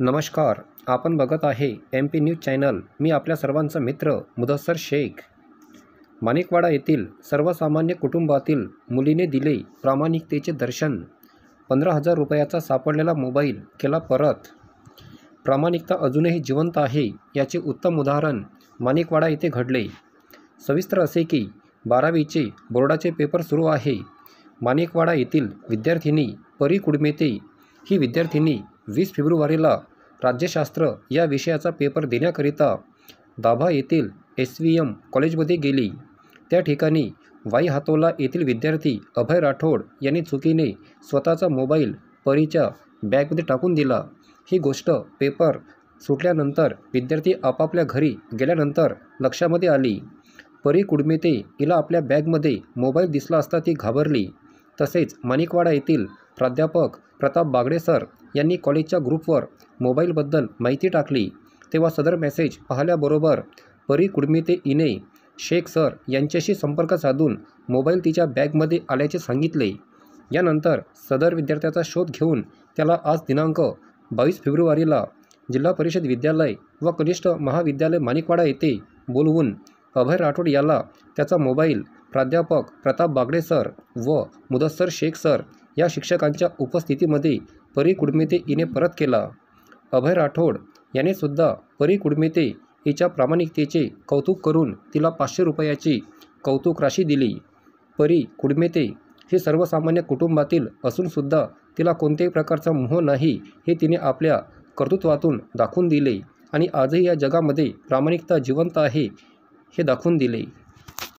नमस्कार. आपण बघत आहे MP न्यूज चॅनल. मी आपल्या सर्वांचा मित्र मुदस्सर शेख. माणिकवाडा येथील सर्वसामान्य कुटुंबातील मुलीने दिले प्रामाणिकतेचे दर्शन. 15,000 रुपयाचा सापडलेला मोबाईल केला परत. प्रामाणिकता अजूनही जिवंत आहे याचे उत्तम उदाहरण माणिकवाडा येथे घडले. सविस्तर असे की 12वीचे बोर्डाचे पेपर सुरू आहे. माणिकवाडा येथील विद्यार्थिनी परी कुडमेते ही विद्यार्थिनी 20 फेब्रुवारीला राज्यशास्त्र या विषयाचा पेपर देण्याकरिता दाभा येथील SVM कॉलेजमध्ये गेली. त्या ठिकाणी वाई हातोला येथील विद्यार्थी अभय राठोड यांनी चुकीने स्वतःचा मोबाईल परीच्या बॅगमध्ये टाकून दिला. ही गोष्ट पेपर सुटल्यानंतर विद्यार्थी आपापल्या घरी गेल्यानंतर लक्षामध्ये आली. परी कुडमेते हिला आपल्या बॅगमध्ये मोबाईल दिसला असता ती घाबरली. तसेच माणिकवाडा येथील प्राध्यापक प्रताप बागडे सर यांनी कॉलेजच्या ग्रुपवर मोबाईलबद्दल माहिती टाकली. तेव्हा सदर मेसेज पाहिल्याबरोबर परी कुडमेते हिने शेख सर यांच्याशी संपर्क साधून मोबाईल तिच्या बॅगमध्ये आल्याचे सांगितले. यानंतर सदर विद्यार्थ्याचा शोध घेऊन त्याला आज दिनांक 22 फेब्रुवारीला जिल्हा परिषद विद्यालय व कनिष्ठ महाविद्यालय माणिकवाडा येथे बोलवून अभय राठोड याला त्याचा मोबाईल प्राध्यापक प्रताप बागडे सर व मुदस्सर शेख सर या शिक्षकांच्या उपस्थितीमध्ये परी कुडमेते हिने परत केला. अभय राठोड याने सुद्धा परी कुडमेते हिच्या प्रामाणिकतेचे कौतुक करून तिला 500 रुपयाची कौतुक राशी दिली. परी कुडमेते ही सर्वसामान्य कुटुंबातील असूनसुद्धा तिला कोणत्याही प्रकारचा मोह नाही हे तिने आपल्या कर्तृत्वातून दाखवून दिले आणि आजही या जगामध्ये प्रामाणिकता जिवंत आहे हे दाखवून दिले.